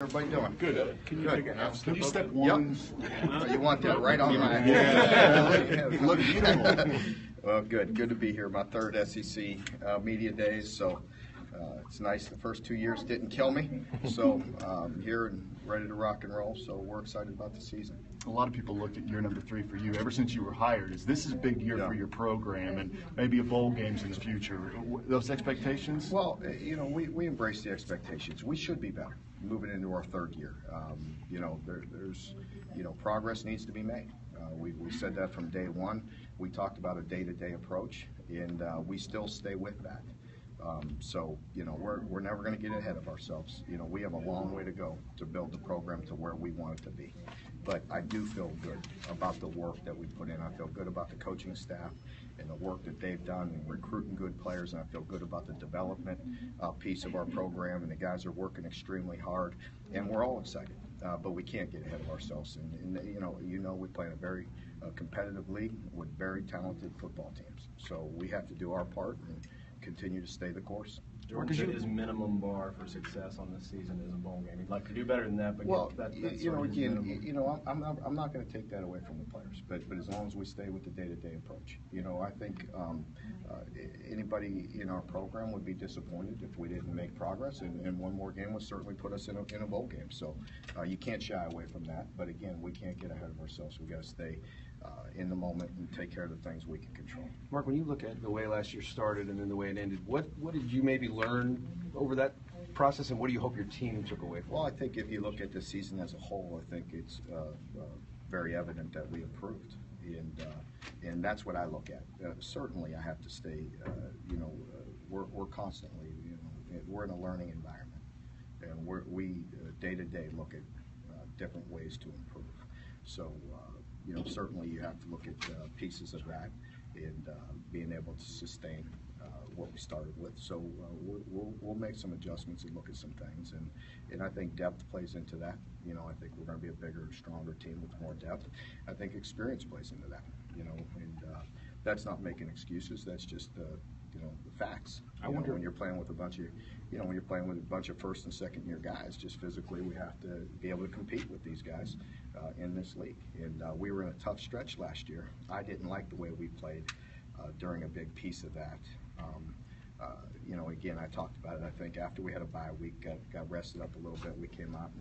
Everybody doing? Good. Can you, Good. Can you step one? Yep. You want that right on my Yeah. Look beautiful. Well, good. Good to be here. My third SEC media days, so it's nice. The first 2 years didn't kill me, so I'm here and ready to rock and roll. So we're excited about the season. A lot of people looked at year number 3 for you ever since you were hired. This is a big year for your program and maybe a bowl games in the future. Those expectations? Well, we embrace the expectations. We should be better moving into our third year. There's progress needs to be made. We said that from day one. We talked about a day-to-day approach, and we still stay with that. We're never going to get ahead of ourselves. We have a long way to go to build the program to where we want it to be. But I do feel good about the work that we put in. I feel good about the coaching staff and the work that they've done in recruiting good players, and I feel good about the development piece of our program, and the guys are working extremely hard, and we're all excited. But we can't get ahead of ourselves. And we play in a very competitive league with very talented football teams. So we have to do our part and continue to stay the course. Jordan said his minimum bar for success on this season is a bowl game. He'd like to do better than that, but I'm not going to take that away from the players. But as long as we stay with the day-to-day approach, I think anybody in our program would be disappointed if we didn't make progress. And one more game would certainly put us in a bowl game. So you can't shy away from that. But again, we can't get ahead of ourselves. We got to stay in the moment and take care of the things we can control. Mark, when you look at the way last year started and then the way it ended, what did you maybe learn over that process, and what do you hope your team took away from it? Well, I think if you look at the season as a whole, I think it's very evident that we improved, and that's what I look at. Certainly, I have to stay. We're constantly, we're in a learning environment, and we day to day look at different ways to improve. So. Certainly you have to look at pieces of that and being able to sustain what we started with. So we'll make some adjustments and look at some things, and I think depth plays into that. I think we're going to be a bigger, stronger team with more depth. I think experience plays into that. And that's not making excuses. That's just the facts. I wonder when you're playing with a bunch of first and second year guys, just physically we have to be able to compete with these guys in this league. And we were in a tough stretch last year. I didn't like the way we played during a big piece of that. Again, I talked about it. I think after we had a bye week, got rested up a little bit. We came out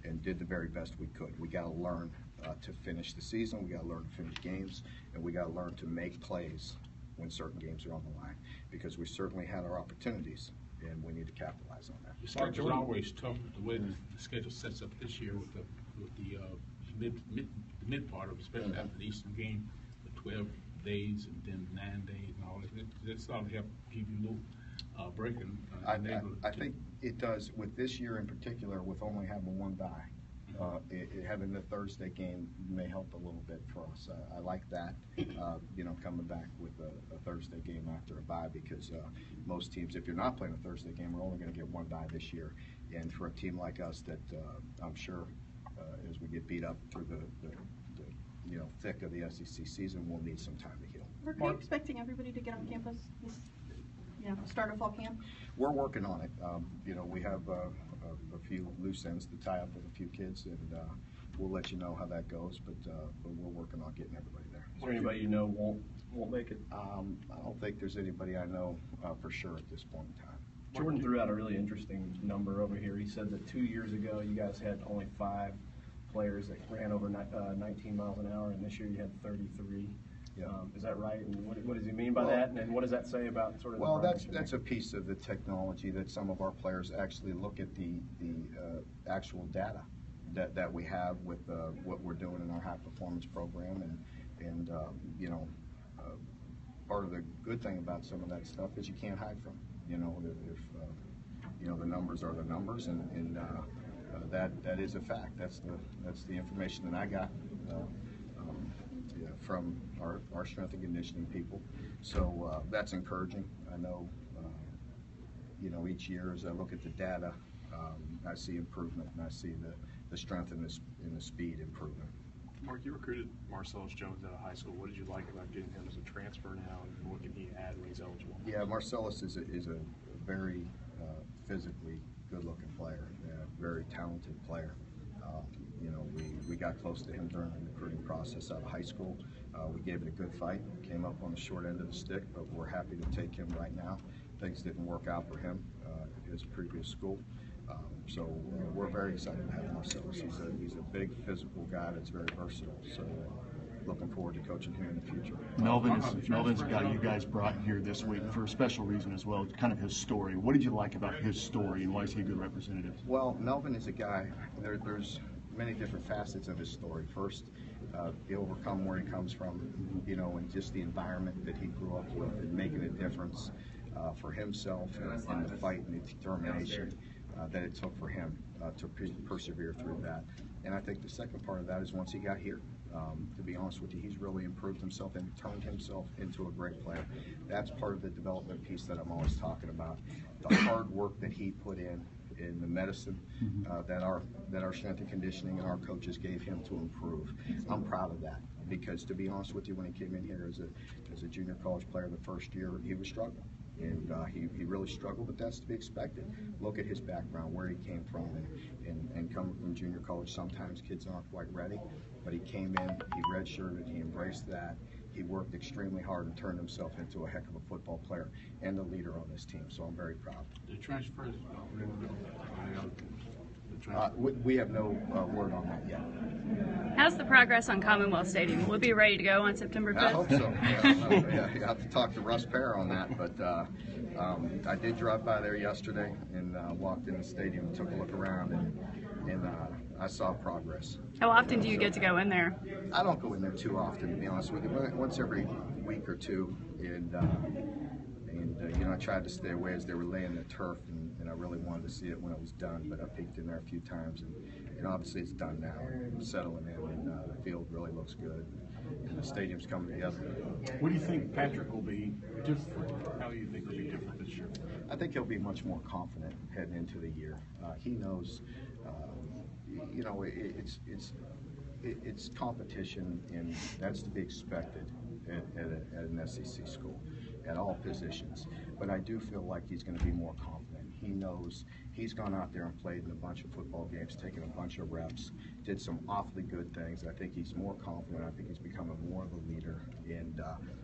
and did the very best we could. We got to learn to finish the season. We got to learn to finish games, and we got to learn to make plays when certain games are on the line, because we certainly had our opportunities, and we need to capitalize on that. The schedule's always tough the way the schedule sets up this year with the mid part of it, especially after the Eastern game, the 12 days and then 9 days and all that. That's starting to help give you a little break. I think it does with this year in particular, with only having one bye. Having the Thursday game may help a little bit for us. I like that, coming back with a Thursday game after a bye, because most teams, if you're not playing a Thursday game, are only going to get one bye this year. And for a team like us that I'm sure as we get beat up through the thick of the SEC season, we'll need some time to heal. Are you expecting everybody to get on campus this start of fall camp? We're working on it. We have a few loose ends to tie up with a few kids, and we'll let you know how that goes. But we're working on getting everybody there. Is there anybody won't make it? I don't think there's anybody I know for sure at this point in time. Jordan threw out a really interesting number over here. He said that 2 years ago you guys had only 5 players that ran over 19 miles an hour, and this year you had 33. Yeah. Is that right? And what does he mean by that? And what does that say about sort of? Well, that's a piece of the technology that some of our players actually look at the actual data that we have with what we're doing in our high performance program, and part of the good thing about some of that stuff is you can't hide from it. If the numbers are the numbers, and that is a fact. That's the information that I got. From our strength and conditioning people, so that's encouraging. I know, each year as I look at the data, I see improvement, and I see the strength and the speed improvement. Mark, you recruited Marcellus Jones out of high school. What did you like about getting him as a transfer now, and what can he add when he's eligible? Yeah, Marcellus is a very physically good-looking player, very talented player. You know, we got close to him during the recruiting process out of high school. We gave it a good fight, came up on the short end of the stick, but we're happy to take him right now. Things didn't work out for him at his previous school. So we're very excited to have him ourselves. He's a big physical guy that's very versatile. So looking forward to coaching him in the future. Melvin's a guy you guys brought here this week for a special reason as well, kind of his story. What did you like about his story, and why is he a good representative? Well, Melvin is a guy, there's many different facets of his story. First, he overcome where he comes from, you know, and just the environment that he grew up with, and making a difference for himself and the fight and the determination that it took for him to persevere through that. And I think the second part of that is once he got here, to be honest with you, he's really improved himself and turned himself into a great player. That's part of the development piece that I'm always talking about. The hard work that he put in the medicine that our strength and conditioning and our coaches gave him to improve. I'm proud of that, because to be honest with you, when he came in here as a junior college player the first year, he was struggling. And he really struggled, but that's to be expected. Look at his background, where he came from, and coming from junior college, sometimes kids aren't quite ready, but he came in, he redshirted, he embraced that, he worked extremely hard and turned himself into a heck of a football player and the leader on this team, so I'm very proud. The transfers, We have no word on that yet. How's the progress on Commonwealth Stadium? Will it be ready to go on September 5th? I hope so. Yeah, you have to talk to Russ Pear on that, but I did drive by there yesterday and walked in the stadium and took a look around, and I saw progress. How often do you get to go in there? I don't go in there too often, to be honest with you. Once every week or two, and you know, I tried to stay away as they were laying the turf, and I really wanted to see it when it was done. But I peeked in there a few times, and obviously it's done now. It's settling in, and the field really looks good, and the stadium's coming together. What do you think Patrick will be different? How do you think he'll be different this year? I think he'll be much more confident heading into the year. He knows, you know, it's competition, and that's to be expected at an SEC school, at all positions. But I do feel like he's going to be more confident. He knows he's gone out there and played in a bunch of football games, taken a bunch of reps, did some awfully good things. I think he's more confident. I think he's becoming more of a leader, and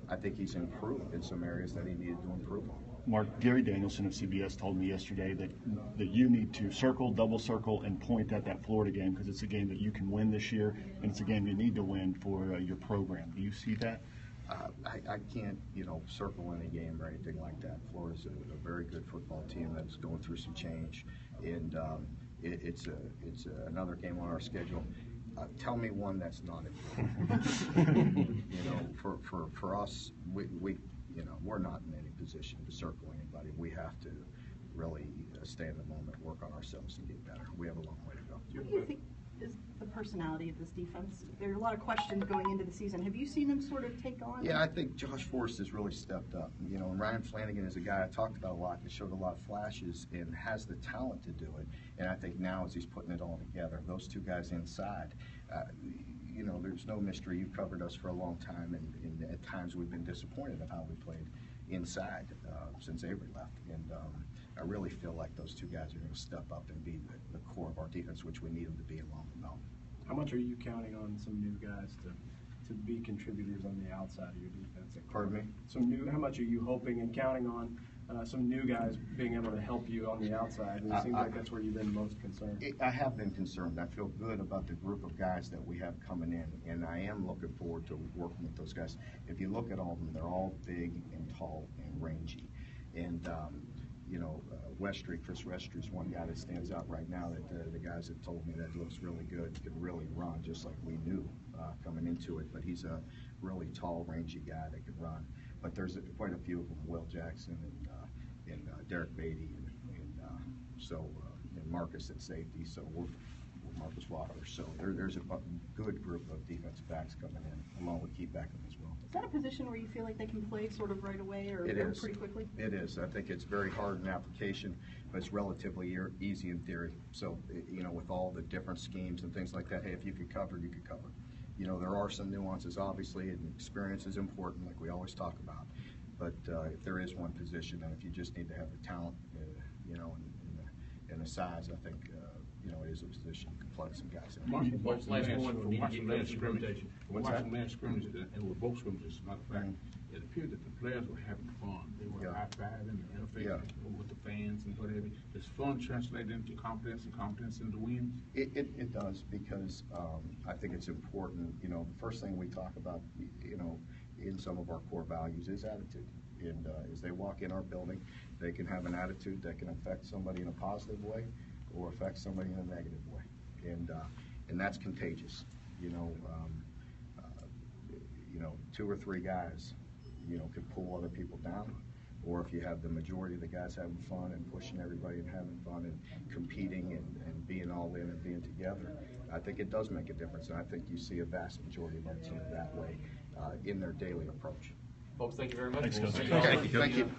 I think he's improved in some areas that he needed to improve on. Mark, Gary Danielson of CBS told me yesterday that you need to circle, double circle, and point at that Florida game, because it's a game that you can win this year, and it's a game you need to win for your program. Do you see that? I can't, you know, circle any game or anything like that. Florida's a very good football team that's going through some change, and it's another game on our schedule. Tell me one that's not important. You know, for us, we you know, we're not in any position to circle anybody. We have to really stay in the moment, work on ourselves, and get better. We have a long way to go. What do you think is the personality of this defense? There are a lot of questions going into the season. Have you seen them sort of take on? Yeah, I think Josh Forrest has really stepped up. You know, and Ryan Flanagan is a guy I talked about a lot that showed a lot of flashes and has the talent to do it. And I think now as he's putting it all together, those two guys inside, you know, there's no mystery. You've covered us for a long time, and at times we've been disappointed in how we played inside since Avery left. And I really feel like those two guys are going to step up and be the core of our defense, which we need them to be along with Melvin. How much are you counting on some new guys to be contributors on the outside of your defense? Pardon me? How much are you hoping and counting on some new guys being able to help you on the outside? And it seems like that's where you've been most concerned. I have been concerned. I feel good about the group of guys that we have coming in, and I am looking forward to working with those guys. If you look at all of them, they're all big and tall and rangy. And you know, Chris Westry is one guy that stands out right now that the guys have told me that looks really good, can really run, just like we knew coming into it. But he's a really tall, rangy guy that can run. But there's quite a few of them, Will Jackson and Derek Beatty, and Marcus at safety. So we're Marcus Walker. So there's a good group of defensive backs coming in, along with Keith Beckham as well. Is that a position where you feel like they can play sort of right away or pretty quickly? It is. I think it's very hard in application, but it's relatively easy in theory. So, you know, with all the different schemes and things like that, hey, if you could cover, you could cover. You know, there are some nuances, obviously, and experience is important, like we always talk about. But if there is one position, and if you just need to have the talent, you know, and the size, I think, it is a position you can plug some guys in. Watching Last one for me to get last some scrimmage, rotation. watching last scrimmage, and with both scrimmages, as a matter of fact, it appeared that the players were having fun. They were Yeah. high-fiving and interfacing Yeah. with the fans and whatever. Does fun translate into confidence and confidence into wins? It does, because I think it's important. The first thing we talk about, in some of our core values is attitude. And as they walk in our building, they can have an attitude that can affect somebody in a positive way or affect somebody in a negative way. And that's contagious. Two or three guys, can pull other people down. Or if you have the majority of the guys having fun and pushing everybody and having fun and competing and being all in and being together, I think it does make a difference. And I think you see a vast majority of our team that way in their daily approach. Folks, thank you very much. Thanks, We'll Coach. see you all Thank you.